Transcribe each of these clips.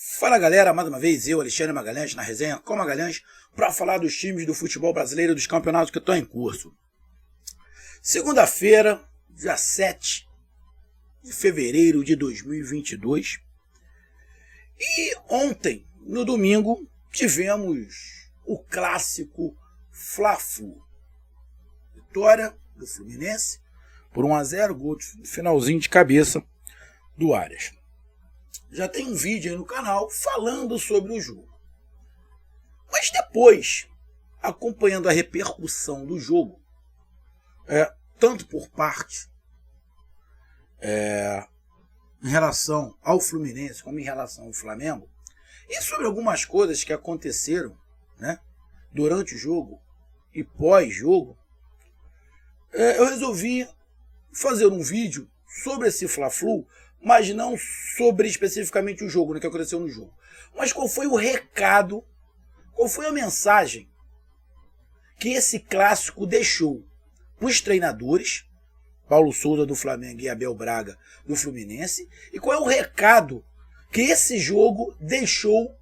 Fala galera, mais uma vez eu, Alexandre Magalhães, na resenha com Magalhães, para falar dos times do futebol brasileiro, dos campeonatos que estão em curso. Segunda-feira, dia 7 de fevereiro de 2022. E ontem, no domingo, tivemos o clássico Fla-Flu. Vitória do Fluminense por 1-0, gol de finalzinho de cabeça do Arias. Já tem um vídeo aí no canal falando sobre o jogo. Mas depois, acompanhando a repercussão do jogo, tanto por parte em relação ao Fluminense como em relação ao Flamengo, e sobre algumas coisas que aconteceram, durante o jogo e pós-jogo, eu resolvi fazer um vídeo sobre esse Fla-Flu, mas não sobre especificamente o jogo, que aconteceu no jogo. Mas qual foi o recado, qual foi a mensagem que esse clássico deixou para os treinadores, Paulo Souza do Flamengo e Abel Braga do Fluminense, e qual é o recado que esse jogo deixou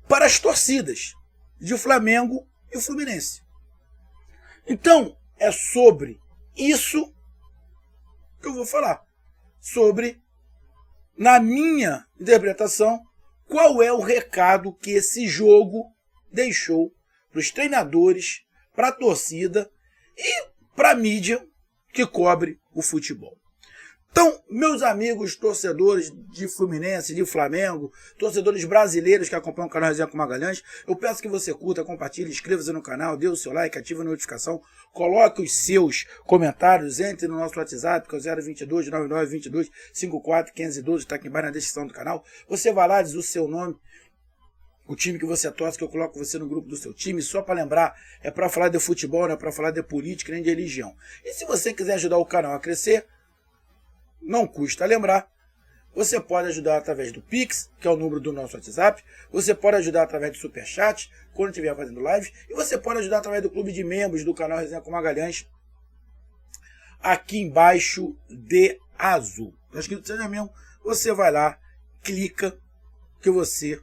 para as torcidas de Flamengo e Fluminense. Então, é sobre isso que eu vou falar. Sobre, na minha interpretação, qual é o recado que esse jogo deixou para os treinadores, para a torcida e para a mídia que cobre o futebol. Então, meus amigos torcedores de Fluminense, de Flamengo, torcedores brasileiros que acompanham o canal Resenha com Magalhães, eu peço que você curta, compartilhe, inscreva-se no canal, dê o seu like, ative a notificação, coloque os seus comentários, entre no nosso WhatsApp, que é o 022 9922 54 512, está aqui embaixo na descrição do canal. Você vai lá, diz o seu nome, o time que você torce, que eu coloco você no grupo do seu time. Só para lembrar, é para falar de futebol, não é para falar de política nem de religião. E se você quiser ajudar o canal a crescer, não custa lembrar, você pode ajudar através do Pix, que é o número do nosso WhatsApp, você pode ajudar através do Superchat, quando estiver fazendo live, e você pode ajudar através do clube de membros do canal Resenha com Magalhães, aqui embaixo de azul. Está escrito Seja Membro, você vai lá, clica, que você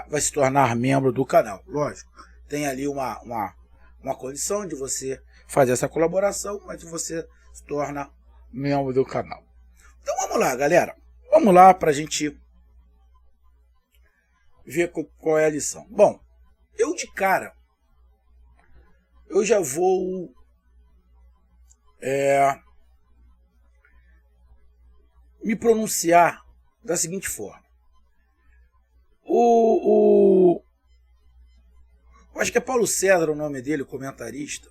vai se tornar membro do canal. Lógico, tem ali uma condição de você fazer essa colaboração, mas você se torna membro do canal. Então vamos lá, galera. Vamos lá para a gente ver qual é a lição. Bom, eu de cara, eu já vou me pronunciar da seguinte forma. Acho que é Paulo César o nome dele, o comentarista.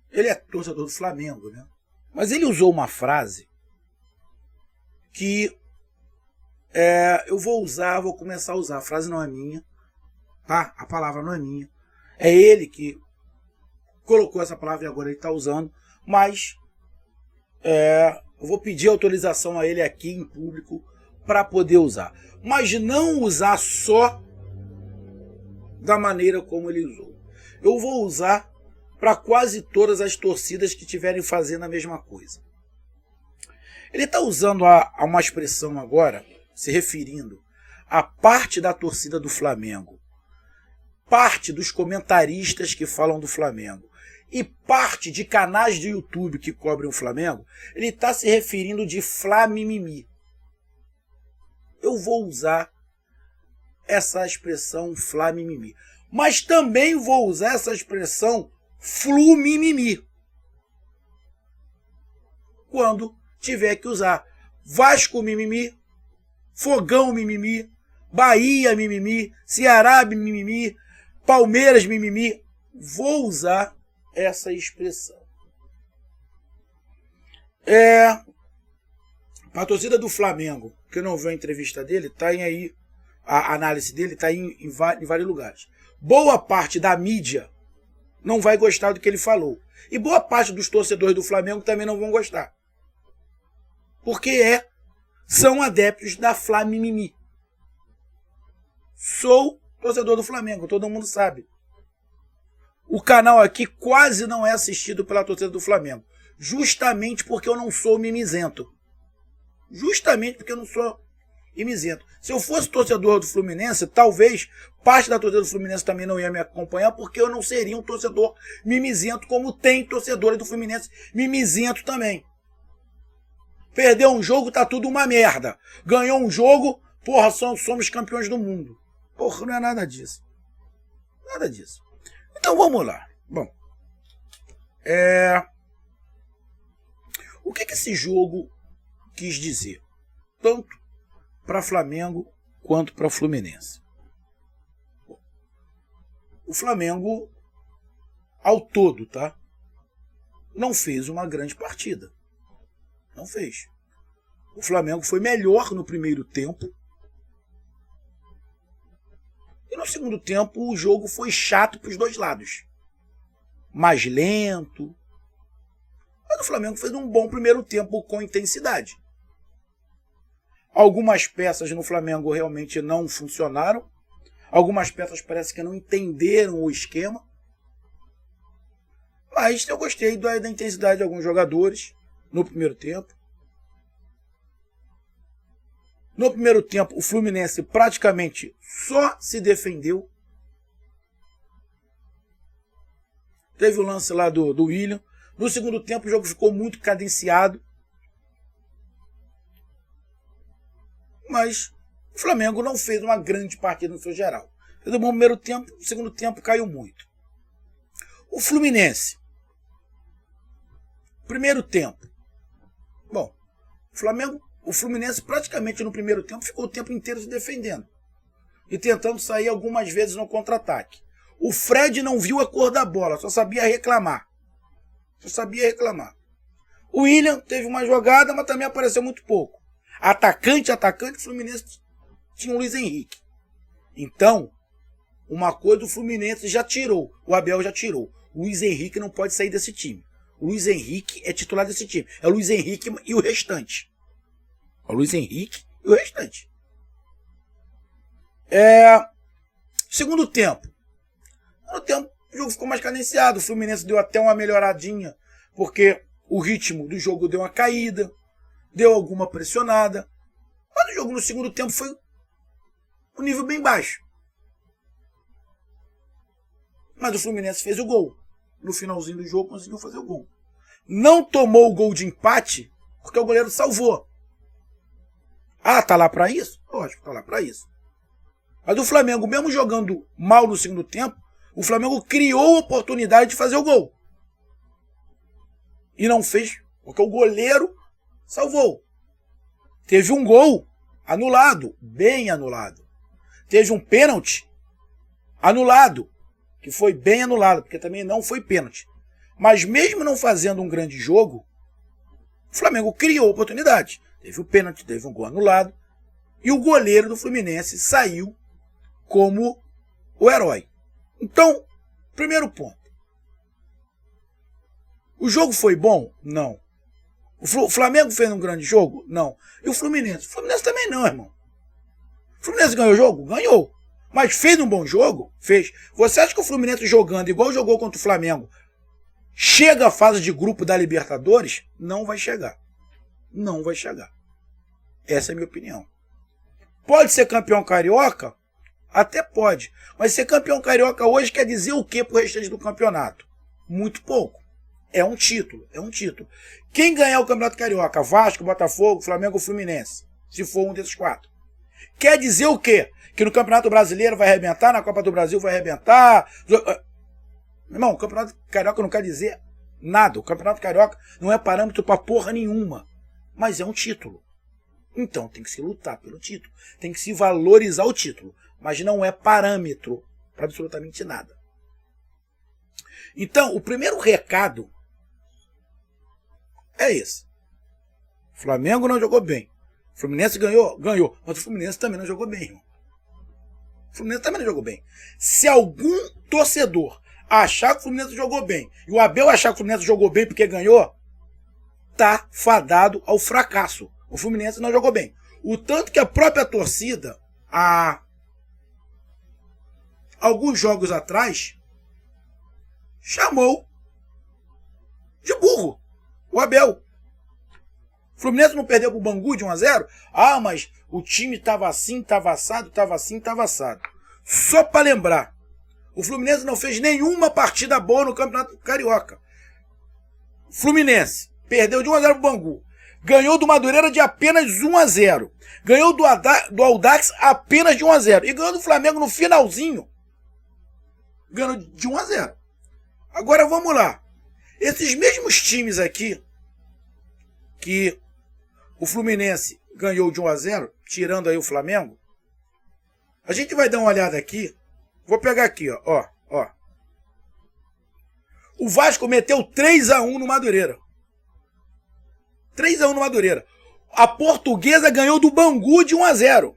Ele é torcedor do Flamengo, né? Mas ele usou uma frase que eu vou começar a usar. A frase não é minha, tá? A palavra não é minha. É ele que colocou essa palavra e agora ele está usando. Mas eu vou pedir autorização a ele aqui em público para poder usar. Mas não usar só da maneira como ele usou. Eu vou usar para quase todas as torcidas que estiverem fazendo a mesma coisa. Ele está usando uma expressão agora, se referindo à parte da torcida do Flamengo, parte dos comentaristas que falam do Flamengo e parte de canais de YouTube que cobrem o Flamengo. Ele está se referindo de Fla-mimimi. Eu vou usar essa expressão Fla-mimimi, mas também vou usar essa expressão Flu-mimimi quando tiver que usar. Vasco mimimi, Fogão mimimi, Bahia mimimi, Ceará mimimi, Palmeiras mimimi. Vou usar essa expressão. Para a torcida do Flamengo, que não viu a entrevista dele, tá aí, a análise dele está em vários lugares. Boa parte da mídia não vai gostar do que ele falou. E boa parte dos torcedores do Flamengo também não vão gostar. Porque são adeptos da Fla-mimimi. Sou torcedor do Flamengo, todo mundo sabe. O canal aqui quase não é assistido pela torcida do Flamengo. Justamente porque eu não sou mimizento. Justamente porque eu não sou e mimizento. Se eu fosse torcedor do Fluminense, talvez parte da torcida do Fluminense também não ia me acompanhar, porque eu não seria um torcedor mimizento, como tem torcedores do Fluminense mimizento também. Perdeu um jogo, tá tudo uma merda. Ganhou um jogo, porra, somos campeões do mundo. Porra, não é nada disso. Nada disso. Então vamos lá. Bom, o que esse jogo quis dizer? Tanto para Flamengo quanto para Fluminense. O Flamengo, ao todo, tá? Não fez uma grande partida. Não fez. O Flamengo foi melhor no primeiro tempo. E no segundo tempo o jogo foi chato para os dois lados. Mais lento. Mas o Flamengo fez um bom primeiro tempo com intensidade. Algumas peças no Flamengo realmente não funcionaram. Algumas peças parece que não entenderam o esquema. Mas eu gostei da intensidade de alguns jogadores no primeiro tempo. No primeiro tempo, o Fluminense praticamente só se defendeu. Teve o lance lá do William. No segundo tempo, o jogo ficou muito cadenciado. Mas o Flamengo não fez uma grande partida no seu geral. Fez um bom primeiro tempo, no segundo tempo caiu muito. O Fluminense. Primeiro tempo. Bom, o Fluminense praticamente no primeiro tempo ficou o tempo inteiro se defendendo. E tentando sair algumas vezes no contra-ataque. O Fred não viu a cor da bola, só sabia reclamar. O William teve uma jogada, mas também apareceu muito pouco. Atacante, o Fluminense tinha o Luiz Henrique. Então, uma coisa o Fluminense já tirou, o Abel já tirou. O Luiz Henrique não pode sair desse time. O Luiz Henrique é titular desse time. É o Luiz Henrique e o restante. Segundo tempo. O jogo ficou mais cadenciado. O Fluminense deu até uma melhoradinha, porque o ritmo do jogo deu uma caída, deu alguma pressionada. Mas o jogo no segundo tempo foi um nível bem baixo. Mas o Fluminense fez o gol. No finalzinho do jogo conseguiu fazer o gol. Não tomou o gol de empate porque o goleiro salvou. Ah, tá lá pra isso? Lógico, tá lá pra isso. Mas o Flamengo, mesmo jogando mal no segundo tempo, o Flamengo criou a oportunidade de fazer o gol. E não fez, porque o goleiro salvou. Teve um gol anulado, bem anulado. Teve um pênalti anulado, que foi bem anulado, porque também não foi pênalti. Mas mesmo não fazendo um grande jogo, o Flamengo criou oportunidade. Teve o pênalti, teve um gol anulado. E o goleiro do Fluminense saiu como o herói. Então, primeiro ponto. O jogo foi bom? Não. O Flamengo fez um grande jogo? Não. E o Fluminense? O Fluminense também não, irmão. O Fluminense ganhou o jogo? Ganhou. Mas fez um bom jogo? Fez. Você acha que o Fluminense jogando igual jogou contra o Flamengo chega à fase de grupo da Libertadores? Não vai chegar. Não vai chegar. Essa é a minha opinião. Pode ser campeão carioca? Até pode. Mas ser campeão carioca hoje quer dizer o que pro restante do campeonato? Muito pouco. É um título. Quem ganhar o campeonato carioca? Vasco, Botafogo, Flamengo ou Fluminense? Se for um desses quatro. Quer dizer o quê? Que no Campeonato Brasileiro vai arrebentar, na Copa do Brasil vai arrebentar. Irmão, o Campeonato Carioca não quer dizer nada. O Campeonato Carioca não é parâmetro pra porra nenhuma. Mas é um título. Então tem que se lutar pelo título. Tem que se valorizar o título. Mas não é parâmetro para absolutamente nada. Então, o primeiro recado é esse. O Flamengo não jogou bem. O Fluminense ganhou? Ganhou. Mas o Fluminense também não jogou bem, irmão. O Fluminense também não jogou bem. Se algum torcedor achar que o Fluminense jogou bem e o Abel achar que o Fluminense jogou bem porque ganhou, tá fadado ao fracasso. O Fluminense não jogou bem. O tanto que a própria torcida, há alguns jogos atrás, chamou de burro o Abel. O Fluminense não perdeu pro Bangu de 1-0? Ah, mas o time estava assim, estava assado, estava assim, estava assado. Só para lembrar, o Fluminense não fez nenhuma partida boa no Campeonato Carioca. Fluminense perdeu de 1-0 pro Bangu. Ganhou do Madureira de apenas 1-0. Ganhou do Audax apenas de 1-0. E ganhou do Flamengo no finalzinho. Ganhou de 1-0. Agora vamos lá. Esses mesmos times aqui, que o Fluminense ganhou de 1-0, tirando aí o Flamengo, a gente vai dar uma olhada aqui. Vou pegar aqui, ó. O Vasco meteu 3-1 no Madureira. 3-1 no Madureira. A Portuguesa ganhou do Bangu de 1-0.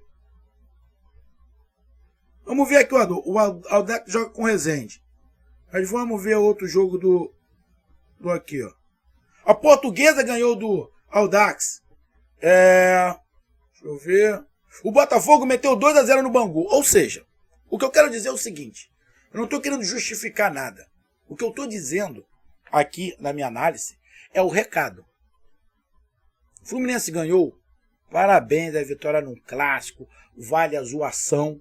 Vamos ver aqui o Audax joga com o Resende. Mas vamos ver outro jogo do aqui, ó. A Portuguesa ganhou do Audax. Deixa eu ver. O Botafogo meteu 2-0 no Bangu. Ou seja, o que eu quero dizer é o seguinte. Eu não estou querendo justificar nada. O que eu estou dizendo aqui na minha análise é o recado. O Fluminense ganhou. Parabéns, a vitória num clássico. Vale a zoação.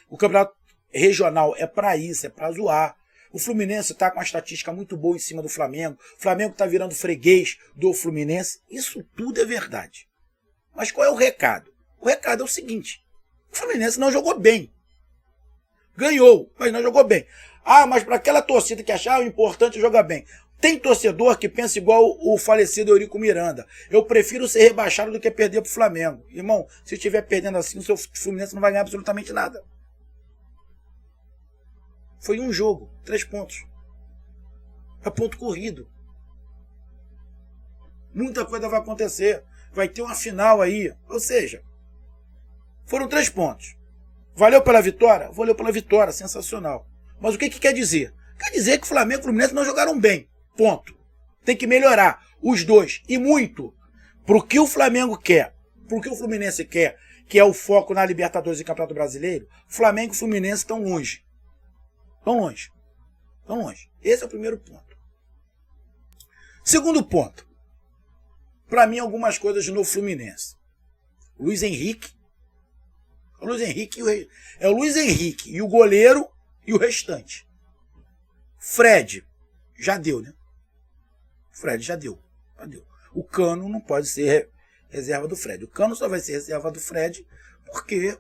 O campeonato regional é para isso, é para zoar. O Fluminense está com uma estatística muito boa em cima do Flamengo. O Flamengo está virando freguês do Fluminense. Isso tudo é verdade. Mas qual é o recado? O recado é o seguinte. O Fluminense não jogou bem. Ganhou, mas não jogou bem. Ah, mas para aquela torcida que achava importante jogar bem. Tem torcedor que pensa igual o falecido Eurico Miranda. Eu prefiro ser rebaixado do que perder pro Flamengo. Irmão, se estiver perdendo assim, o seu Fluminense não vai ganhar absolutamente nada. Foi um jogo, 3 pontos. É ponto corrido. Muita coisa vai acontecer. Vai ter uma final aí. Ou seja, foram 3 pontos. Valeu pela vitória? Valeu pela vitória, sensacional. Mas o que quer dizer? Quer dizer que o Flamengo e o Fluminense não jogaram bem. Ponto. Tem que melhorar. Os dois. E muito. Pro que o Flamengo quer, pro que o Fluminense quer, que é o foco na Libertadores e Campeonato Brasileiro, Flamengo e Fluminense estão longe. Estão longe. Estão longe. Esse é o primeiro ponto. Segundo ponto. Para mim, algumas coisas no Fluminense. Luiz Henrique. É o Luiz Henrique e o goleiro e o restante. Fred. Já deu, né? Fred já deu. O Cano não pode ser reserva do Fred. O Cano só vai ser reserva do Fred porque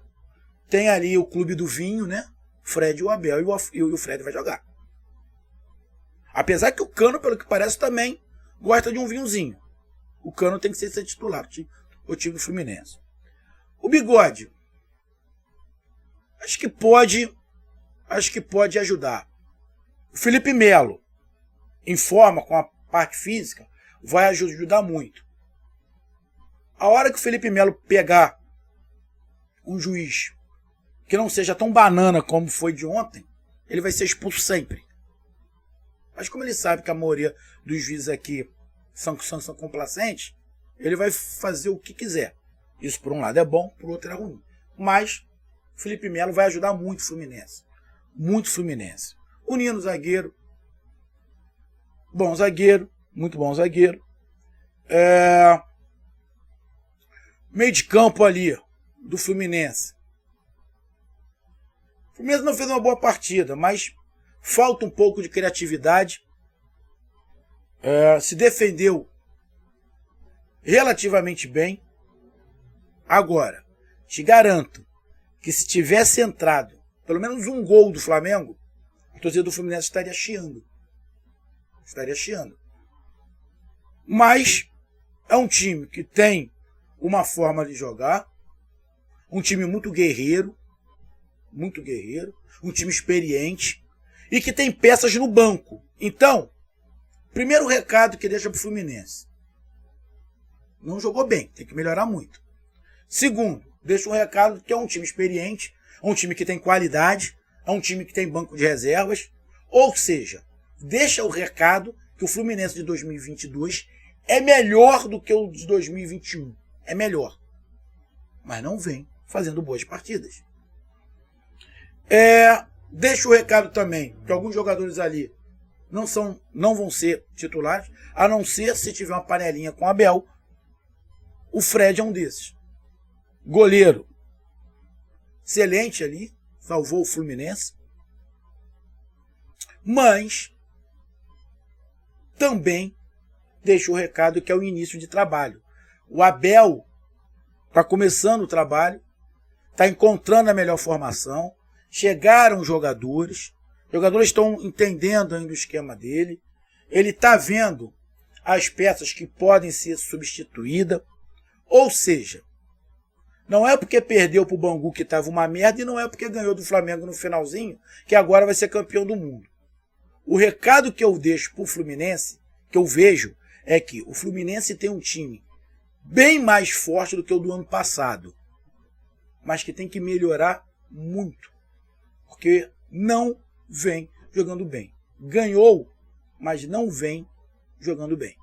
tem ali o clube do vinho, né? Fred e o Abel, e o Fred vai jogar. Apesar que o Cano, pelo que parece, também gosta de um vinhozinho. O Cano tem que ser titular, o time do Fluminense. O Bigode, acho que pode ajudar. O Felipe Melo, em forma, com a parte física, vai ajudar muito. A hora que o Felipe Melo pegar um juiz que não seja tão banana como foi de ontem, ele vai ser expulso sempre. Mas como ele sabe que a maioria dos juízes aqui são complacentes, ele vai fazer o que quiser. Isso por um lado é bom, por outro é ruim. Mas o Felipe Melo vai ajudar muito o Fluminense. Muito Fluminense. O Nino, zagueiro. Bom zagueiro. Muito bom zagueiro. Meio de campo ali do Fluminense. O Fluminense não fez uma boa partida, mas falta um pouco de criatividade. Se defendeu relativamente bem. Agora, te garanto que se tivesse entrado pelo menos um gol do Flamengo, a torcida do Fluminense estaria chiando. Mas é um time que tem uma forma de jogar, um time muito guerreiro, um time experiente e que tem peças no banco. Então, primeiro recado que deixa para o Fluminense: não jogou bem, tem que melhorar muito. Segundo, deixa um recado que é um time experiente, é um time que tem qualidade, é um time que tem banco de reservas. Ou seja, deixa o recado que o Fluminense de 2022 é melhor do que o de 2021. É melhor. Mas não vem fazendo boas partidas. Deixa o recado também que alguns jogadores ali não vão ser titulares, a não ser se tiver uma panelinha com o Abel, O Fred é um desses. Goleiro excelente ali, salvou o Fluminense. Mas também deixa o recado que é o início de trabalho. O Abel está começando o trabalho, está encontrando a melhor formação, chegaram os jogadores estão entendendo ainda o esquema dele, ele está vendo as peças que podem ser substituídas, ou seja, não é porque perdeu para o Bangu que estava uma merda e não é porque ganhou do Flamengo no finalzinho que agora vai ser campeão do mundo. O recado que eu deixo para o Fluminense, que eu vejo, é que o Fluminense tem um time bem mais forte do que o do ano passado, mas que tem que melhorar muito, porque não vem jogando bem. Ganhou, mas não vem jogando bem.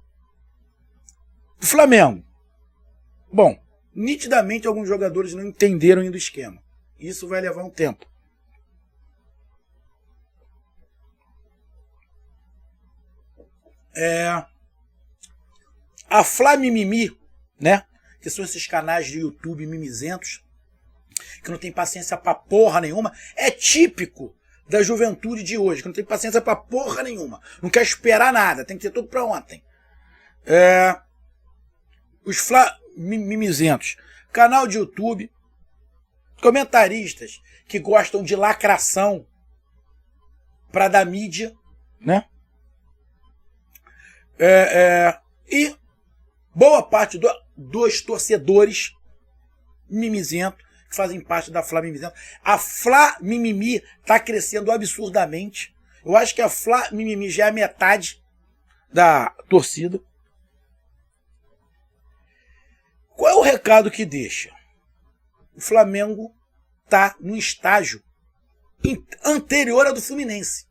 O Flamengo. Bom, nitidamente alguns jogadores não entenderam ainda o esquema. Isso vai levar um tempo. A Fla Mimimi, né? Que são esses canais de YouTube mimizentos, que não tem paciência pra porra nenhuma, é típico da juventude de hoje, que não tem paciência pra porra nenhuma, não quer esperar nada, tem que ter tudo pra ontem. Os Fla Mimizentos, canal de YouTube, comentaristas que gostam de lacração pra dar mídia, né? E boa parte dos torcedores mimizentos que fazem parte da Fla Mimizento. A Fla Mimimi está crescendo absurdamente. Eu acho que a Fla Mimimi já é a metade da torcida. Qual é o recado que deixa? O Flamengo está num estágio anterior ao do Fluminense.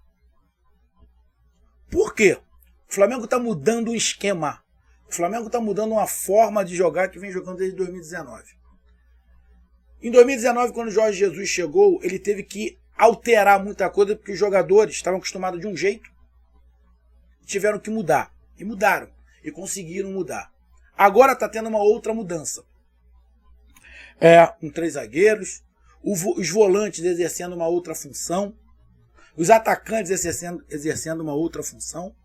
Por quê? O Flamengo está mudando um esquema. O Flamengo está mudando uma forma de jogar que vem jogando desde 2019. Em 2019, quando o Jorge Jesus chegou, ele teve que alterar muita coisa porque os jogadores estavam acostumados de um jeito e tiveram que mudar. E mudaram. E conseguiram mudar. Agora está tendo uma outra mudança. Com 3 zagueiros, os volantes exercendo uma outra função, os atacantes exercendo uma outra função.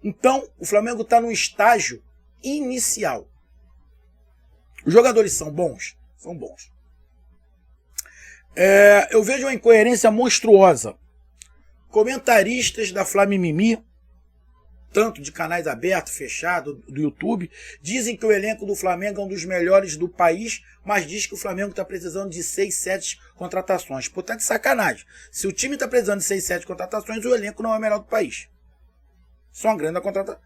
Então, o Flamengo está num estágio inicial. Os jogadores são bons? São bons. Eu vejo uma incoerência monstruosa. Comentaristas da Fla Mimimi, tanto de canais abertos, fechados, do YouTube, dizem que o elenco do Flamengo é um dos melhores do país, mas diz que o Flamengo está precisando de 6, 7 contratações. Pô, tá de sacanagem. Se o time está precisando de 6, 7 contratações, o elenco não é o melhor do país. Só uma grande contratação.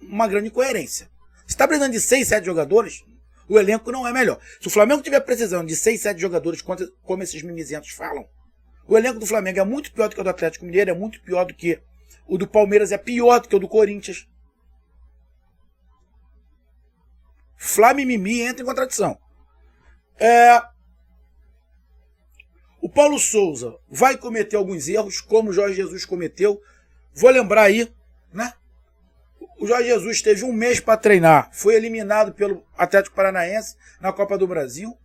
Uma grande incoerência. Se está precisando de 6, 7 jogadores, o elenco não é melhor. Se o Flamengo estiver precisando de 6, 7 jogadores, como esses mimizentos falam, o elenco do Flamengo é muito pior do que o do Atlético Mineiro, é muito pior do que o do Palmeiras, é pior do que o do Corinthians. Fla Mimimi entra em contradição. O Paulo Souza vai cometer alguns erros, como o Jorge Jesus cometeu. Vou lembrar aí, né? O Jorge Jesus teve um mês para treinar, foi eliminado pelo Atlético Paranaense na Copa do Brasil,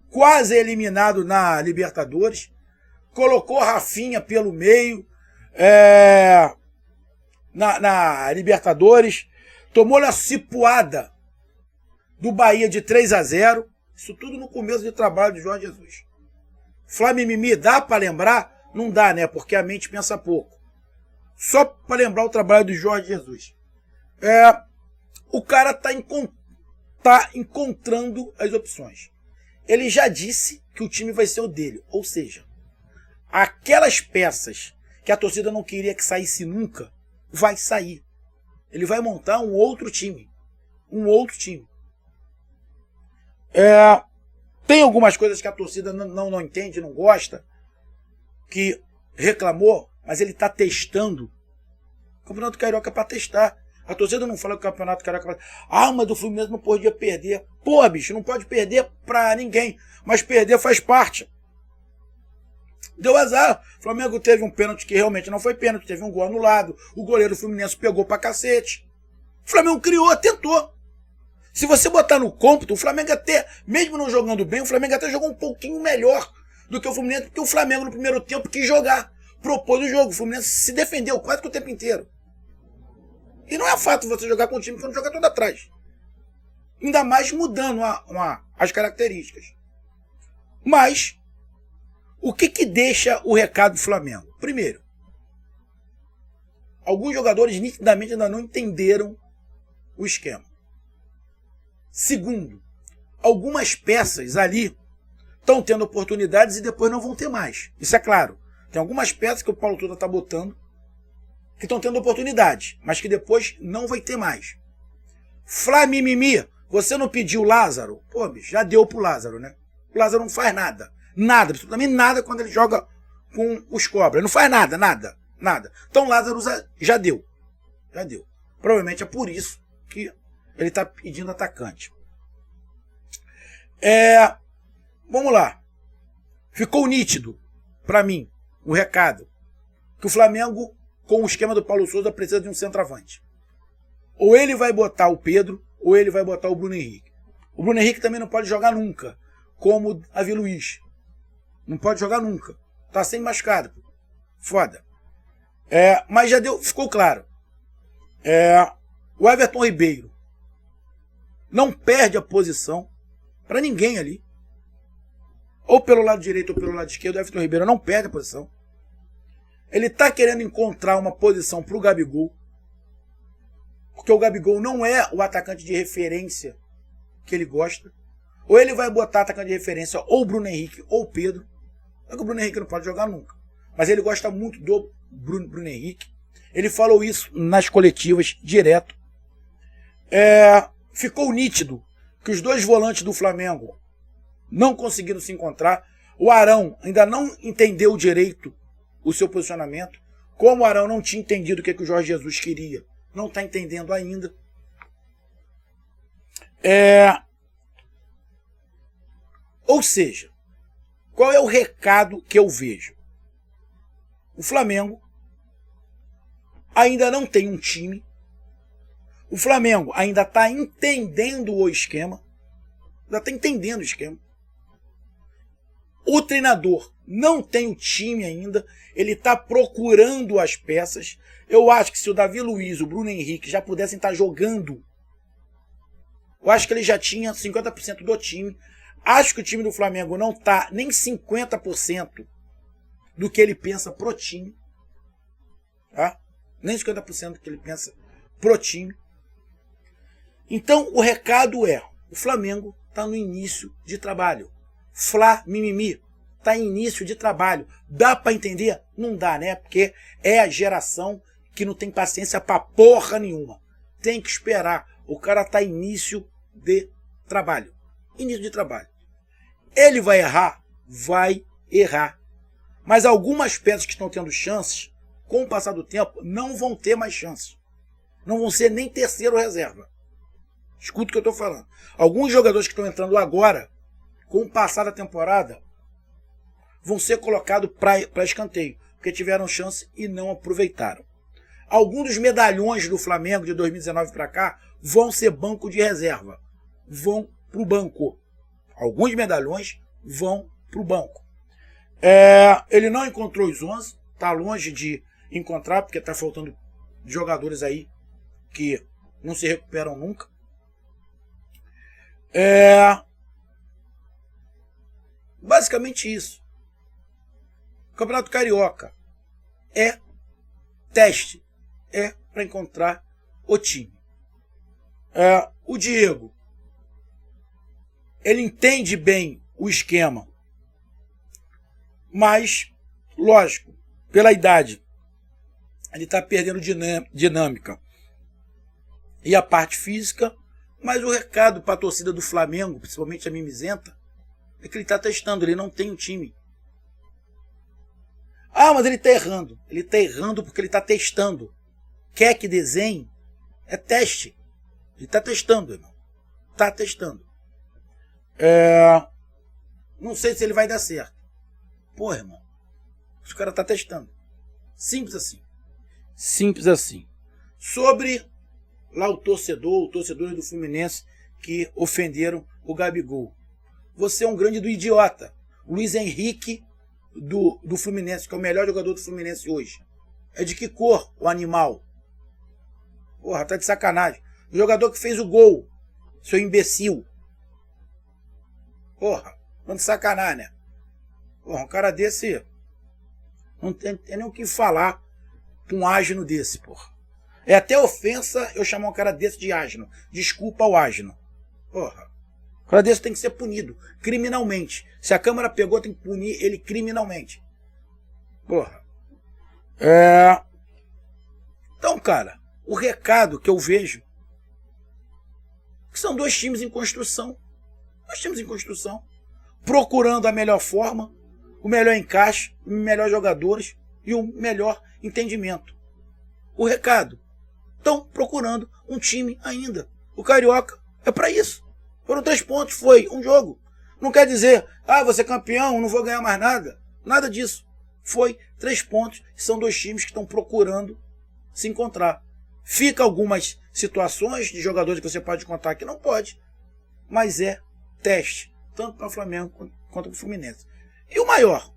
quase eliminado na Libertadores, colocou Rafinha pelo meio na Libertadores, tomou a cipuada do Bahia de 3-0, isso tudo no começo de trabalho de Jorge Jesus. Fla Mimimi, dá para lembrar? Não dá, né? Porque a mente pensa pouco. Só para lembrar o trabalho do Jorge Jesus. O cara está encontrando as opções. Ele já disse que o time vai ser o dele. Ou seja, aquelas peças que a torcida não queria que saísse nunca, vai sair. Ele vai montar um outro time. Tem algumas coisas que a torcida não entende, não gosta, que reclamou, mas ele está testando. O Campeonato Carioca é para testar. A torcida não fala que o Campeonato Carioca... mas do Fluminense não podia perder. Pô, bicho, não pode perder pra ninguém. Mas perder faz parte. Deu azar. O Flamengo teve um pênalti que realmente não foi pênalti. Teve um gol anulado. O goleiro do Fluminense pegou pra cacete. O Flamengo criou, tentou. Se você botar no cômputo, o Flamengo até, mesmo não jogando bem, o Flamengo até jogou um pouquinho melhor do que o Fluminense, porque o Flamengo no primeiro tempo quis jogar, propôs o jogo. O Fluminense se defendeu quase que o tempo inteiro. E não é fato você jogar com um time que não joga todo atrás. Ainda mais mudando as características. Mas, o que deixa o recado do Flamengo? Primeiro, alguns jogadores nitidamente ainda não entenderam o esquema. Segundo, algumas peças ali estão tendo oportunidades e depois não vão ter mais. Isso é claro. Tem algumas peças que o Paulo Tuta está botando que estão tendo oportunidade, mas que depois não vai ter mais. Flamimimi, você não pediu Lázaro? Pô, bicho, já deu pro Lázaro, né? O Lázaro não faz nada. Nada, absolutamente nada quando ele joga com os Cobras. Não faz nada, nada, nada. Então Lázaro já deu. Já deu. Provavelmente é por isso que ele está pedindo atacante. Vamos lá. Ficou nítido, para mim, o recado, que o Flamengo, com o esquema do Paulo Souza, precisa de um centroavante. Ou ele vai botar o Pedro, ou ele vai botar o Bruno Henrique. O Bruno Henrique também não pode jogar nunca, como Davi Luiz. Não pode jogar nunca. Tá sem machucado. Foda. Mas já ficou claro. O Everton Ribeiro não perde a posição para ninguém ali. Ou pelo lado direito ou pelo lado esquerdo, o Everton Ribeiro não perde a posição. Ele está querendo encontrar uma posição para o Gabigol, porque o Gabigol não é o atacante de referência que ele gosta. Ou ele vai botar atacante de referência ou o Bruno Henrique ou o Pedro. Só que o Bruno Henrique não pode jogar nunca. Mas ele gosta muito do Bruno Henrique. Ele falou isso nas coletivas direto. Ficou nítido que os dois volantes do Flamengo não conseguiram se encontrar. O Arão ainda não entendeu direito o seu posicionamento. Como o Arão não tinha entendido o que o Jorge Jesus queria, não está entendendo ainda. Ou seja, qual é o recado que eu vejo? O Flamengo ainda não tem um time. O Flamengo ainda está entendendo o esquema. Ainda está entendendo o esquema. O treinador não tem o time ainda. Ele está procurando as peças. Eu acho que se o Davi Luiz, o Bruno Henrique já pudessem estar jogando, eu acho que ele já tinha 50% do time. Acho que o time do Flamengo não está nem 50% do que ele pensa pro time. Tá? Nem 50% do que ele pensa pro time. Então o recado é, o Flamengo está no início de trabalho. Fla-mimimi, está em início de trabalho. Dá para entender? Não dá, né? Porque é a geração que não tem paciência pra porra nenhuma. Tem que esperar. O cara tá em início de trabalho. Início de trabalho. Ele vai errar? Vai errar. Mas algumas peças que estão tendo chances, com o passar do tempo, não vão ter mais chances. Não vão ser nem terceiro reserva. Escuta o que eu estou falando. Alguns jogadores que estão entrando agora, com o passar da temporada, vão ser colocados para escanteio, porque tiveram chance e não aproveitaram. Alguns dos medalhões do Flamengo de 2019 para cá vão ser banco de reserva. Vão para o banco. Alguns medalhões vão para o banco. Ele não encontrou os 11, está longe de encontrar, porque está faltando jogadores aí que não se recuperam nunca. Basicamente isso. O Campeonato Carioca é teste, é para encontrar o time. O Diego, ele entende bem o esquema, mas, lógico, pela idade, ele está perdendo dinâmica e a parte física, mas o recado para a torcida do Flamengo, principalmente a mimizenta, é que ele está testando, ele não tem um time. Ah, mas ele está errando. Ele está errando porque ele está testando. Quer que desenhe? É teste. Ele está testando, irmão. Está testando. Não sei se ele vai dar certo. Porra, irmão. O cara está testando. Simples assim. Simples assim. Sobre lá o torcedor do Fluminense, que ofenderam o Gabigol. Você é um grande do idiota. O Luiz Henrique do Fluminense, que é o melhor jogador do Fluminense hoje. É de que cor o animal? Porra, tá de sacanagem. O jogador que fez o gol, seu imbecil. Porra, tá de sacanagem, né? Porra, um cara desse não tem nem o que falar com um asno desse, porra. É até ofensa eu chamar um cara desse de asno. Desculpa ao asno. Porra. O cara desse tem que ser punido criminalmente. Se a Câmara pegou, tem que punir ele criminalmente. Porra. Então, cara, o recado que eu vejo que são dois times em construção. Dois times em construção. Procurando a melhor forma, o melhor encaixe, os melhores jogadores e o melhor entendimento. O recado. Estão procurando um time ainda. O Carioca é para isso. Foram 3 pontos, foi um jogo. Não quer dizer, vou ser campeão, não vou ganhar mais nada. Nada disso. Foi 3 pontos, são 2 times que estão procurando se encontrar. Fica algumas situações de jogadores que você pode contar que não pode, mas é teste, tanto para o Flamengo quanto para o Fluminense. E o maior,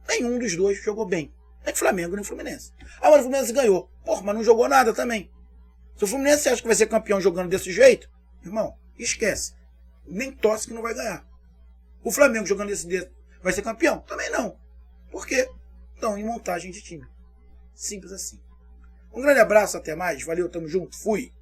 nenhum dos dois jogou bem. Nem Flamengo, nem Fluminense. Mas o Fluminense ganhou. Porra, mas não jogou nada também. Se o Fluminense acha que vai ser campeão jogando desse jeito, irmão, esquece. Nem torce que não vai ganhar. O Flamengo jogando desse vai ser campeão? Também não. Por quê? Estão em montagem de time. Simples assim. Um grande abraço, até mais. Valeu, tamo junto. Fui.